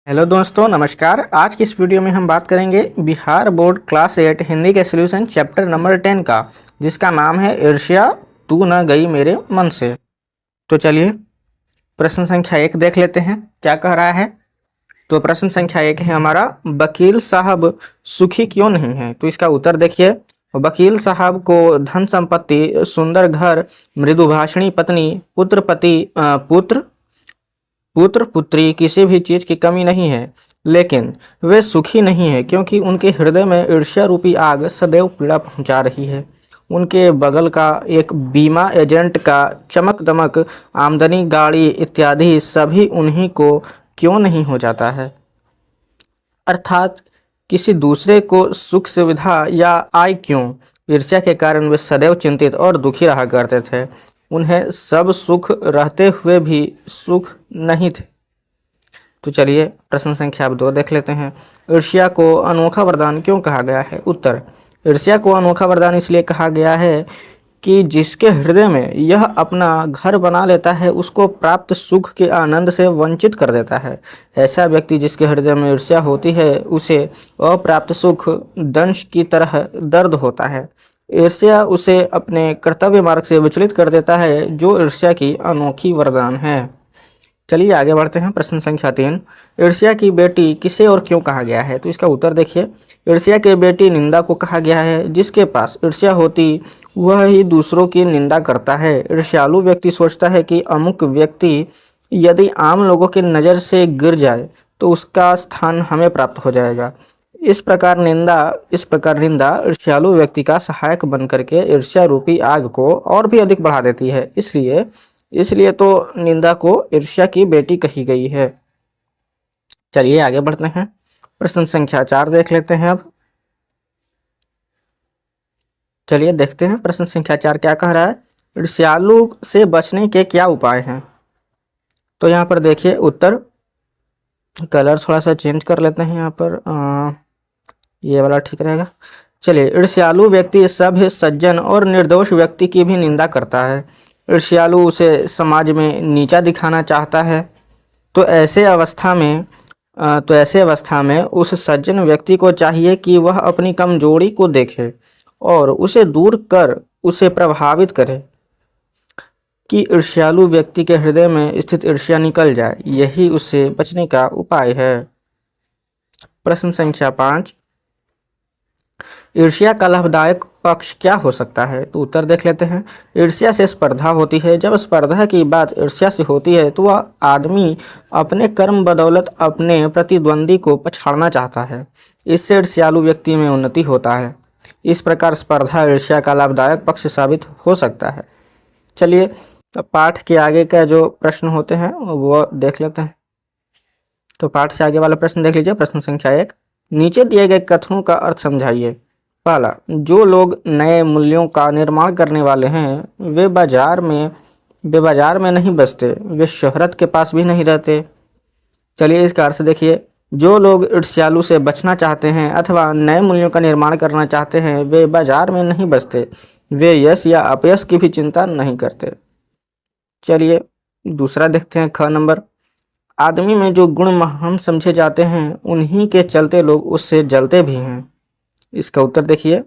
Hello दोस्तों, नमस्कार। आज की इस वीडियो में हम बात करेंगे बिहार बोर्ड क्लास 8 हिंदी के सॉल्यूशन चैप्टर नंबर 10 का, जिसका नाम है ईर्ष्या तू न गई मेरे मन से। तो चलिए प्रश्न संख्या 1 देख लेते हैं क्या कह रहा है। तो प्रश्न संख्या 1 है हमारा, वकील साहब सुखी क्यों नहीं है। तो इसका उत्तर देखिए, वकील साहब को धन संपत्ति, सुंदर घर, मृदुभाषिणी पत्नी, पुत्र पुत्री किसी भी चीज की कमी नहीं है, लेकिन वे सुखी नहीं है क्योंकि उनके हृदय में ईर्ष्या रूपी आग सदैव पीड़ा पहुंचा रही है। उनके बगल का एक बीमा एजेंट का चमक दमक, आमदनी, गाड़ी इत्यादि सभी उन्हीं को क्यों नहीं हो जाता है। अर्थात किसी दूसरे को सुख सुविधा या आय क्यों। ईर्ष्या के कारण वे सदैव चिंतित और दुखी रहा करते थे। उन्हें सब सुख रहते हुए भी सुख नहीं थे। तो चलिए प्रश्न संख्या 2 देख लेते हैं। ईर्ष्या को अनोखा वरदान क्यों कहा गया है। उत्तर, ईर्ष्या को अनोखा वरदान इसलिए कहा गया है कि जिसके हृदय में यह अपना घर बना लेता है उसको प्राप्त सुख के आनंद से वंचित कर देता है। ऐसा व्यक्ति जिसके हृदय में ईर्ष्या होती है उसे अप्राप्त सुख दंश की तरह दर्द होता है। ईर्ष्या उसे अपने कर्तव्य मार्ग से विचलित कर देता है, जो ईर्ष्या की अनोखी वरदान है। चलिए आगे बढ़ते हैं। प्रश्न संख्या 3, ईर्ष्या की बेटी किसे और क्यों कहा गया है। तो इसका उत्तर देखिए, ईर्ष्या की बेटी निंदा को कहा गया है। जिसके पास ईर्ष्या होती वह ही दूसरों की निंदा करता है। ईर्ष्यालु व्यक्ति सोचता है कि अमुक व्यक्ति यदि आम लोगों की नज़र से गिर जाए तो उसका स्थान हमें प्राप्त हो जाएगा। इस प्रकार निंदा ईर्ष्यालु व्यक्ति का सहायक बन करके ईर्ष्या रूपी आग को और भी अधिक बढ़ा देती है। इसलिए तो निंदा को ईर्ष्या की बेटी कही गई है। चलिए आगे बढ़ते हैं। प्रश्न संख्या 4 देख लेते हैं अब। चलिए देखते हैं प्रश्न संख्या 4 क्या कह रहा है। ईर्ष्यालु से बचने के क्या उपाय हैं। तो यहाँ पर देखिए उत्तर, कलर थोड़ा सा चेंज कर लेते हैं यहाँ पर, ये वाला ठीक रहेगा। चलिए, ईर्ष्यालु व्यक्ति सभ्य, सज्जन और निर्दोष व्यक्ति की भी निंदा करता है। ईर्ष्यालु उसे समाज में नीचा दिखाना चाहता है। तो ऐसे अवस्था में उस सज्जन व्यक्ति को चाहिए कि वह अपनी कमजोरी को देखे और उसे दूर कर उसे प्रभावित करे कि ईर्ष्यालु व्यक्ति के हृदय में स्थित ईर्ष्या निकल जाए। यही उससे बचने का उपाय है। प्रश्न संख्या 5, ईर्ष्या का लाभदायक पक्ष क्या हो सकता है। तो उत्तर देख लेते हैं। ईर्ष्या से स्पर्धा होती है। जब स्पर्धा की बात ईर्ष्या से होती है तो वह आदमी अपने कर्म बदौलत अपने प्रतिद्वंदी को पछाड़ना चाहता है। इससे ईर्ष्यालु व्यक्ति में उन्नति होता है। इस प्रकार स्पर्धा ईर्ष्या का लाभदायक पक्ष साबित हो सकता है। चलिए तो पाठ के आगे का जो प्रश्न होते हैं वो देख लेते हैं। तो पाठ से आगे वाला प्रश्न देख लीजिए। प्रश्न संख्या 1, नीचे दिए गए कथनों का अर्थ समझाइए। पहला, जो लोग नए मूल्यों का निर्माण करने वाले हैं वे बाजार में नहीं बसते, वे शोहरत के पास भी नहीं रहते। चलिए इसका अर्थ देखिए, जो लोग ईर्ष्यालु से बचना चाहते हैं अथवा नए मूल्यों का निर्माण करना चाहते हैं वे बाजार में नहीं बसते, वे यश या अपयश की भी चिंता नहीं करते। चलिए दूसरा देखते हैं। ख नंबर, आदमी में जो गुण महान समझे जाते हैं उन्हीं के चलते लोग उससे जलते भी हैं। इसका उत्तर देखिए,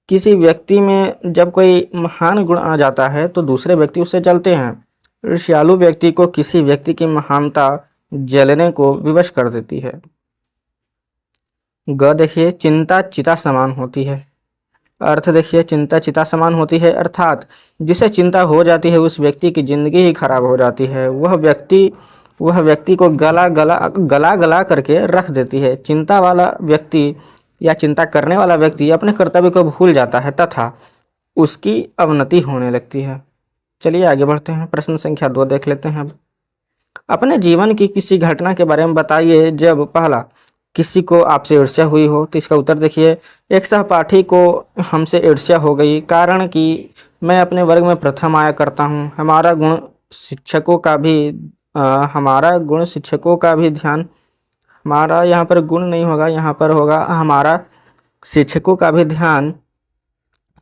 किसी व्यक्ति में जब कोई महान गुण आ जाता है तो दूसरे व्यक्ति उससे जलते हैं। ईर्ष्यालु व्यक्ति को किसी व्यक्ति की महानता जलने को विवश कर देती है। ग देखिए, चिंता चिता समान होती है। अर्थ देखिए, चिंता चिता समान होती है अर्थात जिसे चिंता हो जाती है उस व्यक्ति की जिंदगी ही खराब हो जाती है। वह व्यक्ति को गला करके रख देती है। चिंता वाला व्यक्ति या चिंता करने वाला व्यक्ति अपने कर्तव्य को भूल जाता है तथा उसकी अवनति होने लगती है। चलिए आगे बढ़ते हैं। प्रश्न संख्या 2 देख लेते हैं अब। अपने जीवन की किसी घटना के बारे में बताइए जब पहला, किसी को आपसे ईर्ष्या हुई हो। तो इसका उत्तर देखिए, एक सहपाठी को हमसे ईर्ष्या हो गई, कारण कि मैं अपने वर्ग में प्रथम आया करता हूँ। हमारा गुण शिक्षकों का भी ध्यान, हमारा यहाँ पर गुण नहीं होगा, यहाँ पर होगा हमारा शिक्षकों का भी ध्यान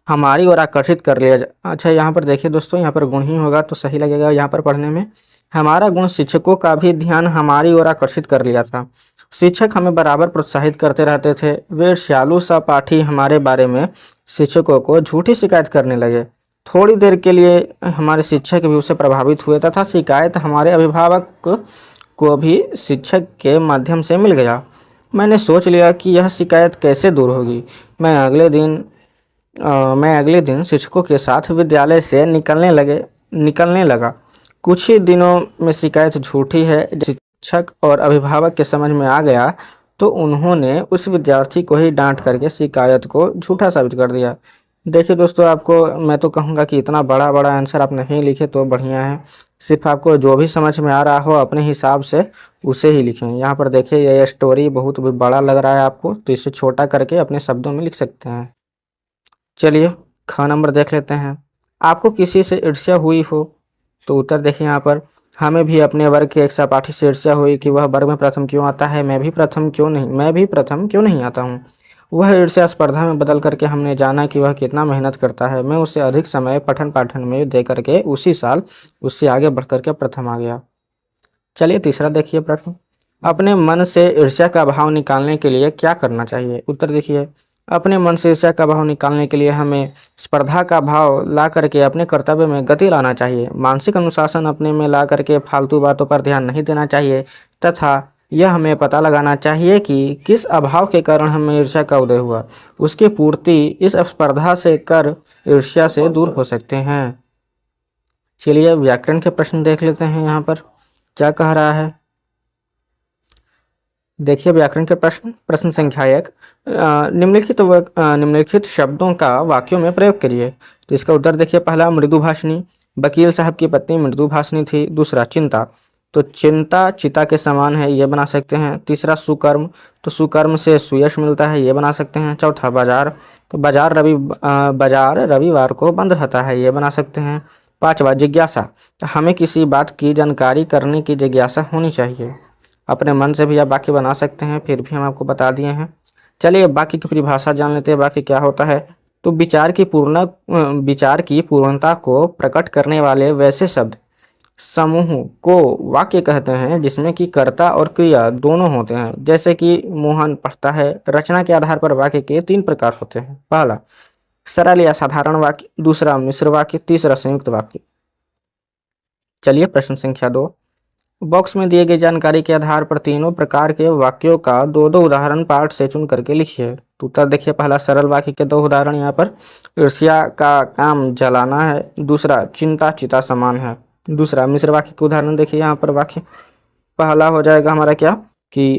हमारी ओर आकर्षित कर लिया अच्छा यहाँ पर देखिए दोस्तों, यहाँ पर गुण ही होगा तो सही लगेगा यहाँ पर पढ़ने में। हमारा गुण शिक्षकों का भी ध्यान हमारी ओर आकर्षित कर लिया था। शिक्षक हमें बराबर प्रोत्साहित करते रहते थे। वे ईर्ष्यालु सहपाठी हमारे बारे में शिक्षकों को झूठी शिकायत करने लगे। थोड़ी देर के लिए हमारे शिक्षक भी उससे प्रभावित हुए तथा शिकायत हमारे अभिभावक को भी शिक्षक के माध्यम से मिल गया। मैंने सोच लिया कि यह शिकायत कैसे दूर होगी। मैं अगले दिन शिक्षकों के साथ विद्यालय से निकलने लगा। कुछ ही दिनों में शिकायत झूठी है शिक्षक और अभिभावक के समझ में आ गया तो उन्होंने उस विद्यार्थी को ही डांट करके शिकायत को झूठा साबित कर दिया। देखिए दोस्तों, आपको मैं तो कहूँगा कि इतना बड़ा बड़ा आंसर आप नहीं लिखे तो बढ़िया है। सिर्फ आपको जो भी समझ में आ रहा हो अपने हिसाब से उसे ही लिखें। यहाँ पर देखिए ये स्टोरी बहुत भी बड़ा लग रहा है आपको, तो इसे छोटा करके अपने शब्दों में लिख सकते हैं। चलिए ख नंबर देख लेते हैं। आपको किसी से ईर्ष्या हुई हो? तो उत्तर देखिए यहाँ पर, हमें भी अपने वर्ग के एक सहपाठी से ईर्ष्या हुई कि वह वर्ग में प्रथम क्यों आता है, मैं भी प्रथम क्यों नहीं आता हूँ। वह ईर्ष्या स्पर्धा में बदल करके हमने जाना कि वह कितना मेहनत करता है। मैं उससे अधिक समय पठन पाठन में दे करके उसी साल उससे आगे बढ़ करके प्रथम आ गया। चलिए तीसरा देखिए प्रश्न, अपने मन से ईर्ष्या का भाव निकालने के लिए क्या करना चाहिए? उत्तर देखिए, अपने मन से ईर्ष्या का भाव निकालने के लिए हमें स्पर्धा का भाव ला करके अपने कर्तव्य में गति लाना चाहिए। मानसिक अनुशासन अपने में ला करके फालतू बातों पर ध्यान नहीं देना चाहिए तथा यह हमें पता लगाना चाहिए कि किस अभाव के कारण हमें ईर्ष्या का उदय हुआ। उसकी पूर्ति इस स्पर्धा से कर ईर्ष्या से दूर हो सकते हैं। चलिए व्याकरण के प्रश्न देख लेते हैं। यहाँ पर क्या कह रहा है, देखिए व्याकरण के प्रश्न। प्रश्न संख्या 1, निम्नलिखित शब्दों का वाक्यों में प्रयोग करिए। तो इसका उत्तर देखिए, पहला मृदुभाषिणी, वकील साहब की पत्नी मृदुभाषिणी थी। दूसरा चिंता, तो चिंता चिता के समान है, ये बना सकते हैं। तीसरा सुकर्म, तो सुकर्म से सुयश मिलता है, ये बना सकते हैं। चौथा बाजार, तो बाजार रविवार को बंद रहता है, ये बना सकते हैं। पांचवा जिज्ञासा, तो हमें किसी बात की जानकारी करने की जिज्ञासा होनी चाहिए। अपने मन से भी आप वाक्य बना सकते हैं, फिर भी हम आपको बता दिए हैं। चलिए वाक्य की परिभाषा जान लेते हैं। वाक्य क्या होता है, तो विचार की पूर्णता को प्रकट करने वाले वैसे शब्द समूह को वाक्य कहते हैं जिसमें कि कर्ता और क्रिया दोनों होते हैं। जैसे कि मोहन पढ़ता है। रचना के आधार पर वाक्य के 3 प्रकार होते हैं। पहला सरल या साधारण वाक्य, दूसरा मिश्र वाक्य, तीसरा संयुक्त वाक्य। चलिए प्रश्न संख्या 2, बॉक्स में दिए गई जानकारी के आधार पर तीनों प्रकार के वाक्यों का 2-2 उदाहरण पाठ से चुन करके लिखिए। तो उत्तर देखिए, पहला सरल वाक्य के 2 उदाहरण यहाँ पर, ईर्ष्या का काम जलाना है, दूसरा चिंता चिता समान है। दूसरा मिश्र वाक्य के उदाहरण देखिए यहाँ पर। वाक्य पहला हो जाएगा हमारा क्या कि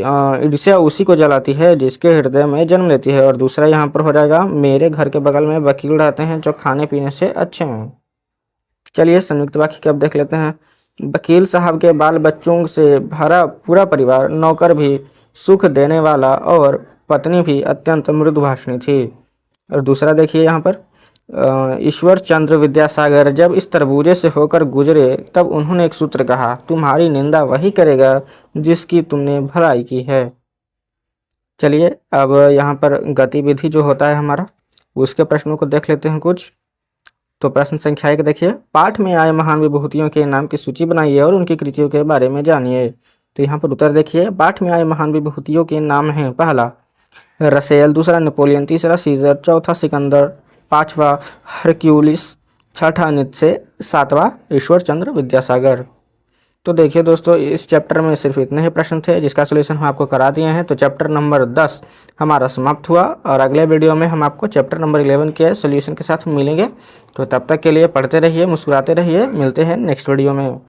ईर्ष्या उसी को जलाती है जिसके हृदय में जन्म लेती है, और दूसरा यहाँ पर हो जाएगा मेरे घर के बगल में वकील रहते हैं जो खाने पीने से अच्छे हैं। चलिए संयुक्त वाक्य के अब देख लेते हैं। वकील साहब के बाल बच्चों से भरा पूरा परिवार, नौकर भी सुख देने वाला और पत्नी भी अत्यंत मृदुभाषिणी थी। और दूसरा देखिए यहाँ पर, ईश्वर चंद्र विद्यासागर जब इस तरबूजे से होकर गुजरे तब उन्होंने एक सूत्र कहा, तुम्हारी निंदा वही करेगा जिसकी तुमने भलाई की है। चलिए अब यहाँ पर गतिविधि जो होता है हमारा, उसके प्रश्नों को देख लेते हैं कुछ। तो प्रश्न संख्या 1 देखिए, पाठ में आए महान विभूतियों के नाम की सूची बनाइए और उनकी कृतियों के बारे में जानिए। तो यहाँ पर उत्तर देखिए, पाठ में आए महान विभूतियों के नाम हैं, पहला रसेल, दूसरा नेपोलियन, तीसरा सीजर, चौथा सिकंदर, पांचवा हरक्यूलिस, छठा नीत्शे, सातवां ईश्वर चंद्र विद्यासागर। तो देखिए दोस्तों, इस चैप्टर में सिर्फ इतने ही प्रश्न थे जिसका सोल्यूशन हम आपको करा दिए हैं। तो चैप्टर नंबर 10 हमारा समाप्त हुआ और अगले वीडियो में हम आपको चैप्टर नंबर 11 के सोल्यूशन के साथ मिलेंगे। तो तब तक के लिए पढ़ते रहिए, मुस्कुराते रहिए, मिलते हैं नेक्स्ट वीडियो में।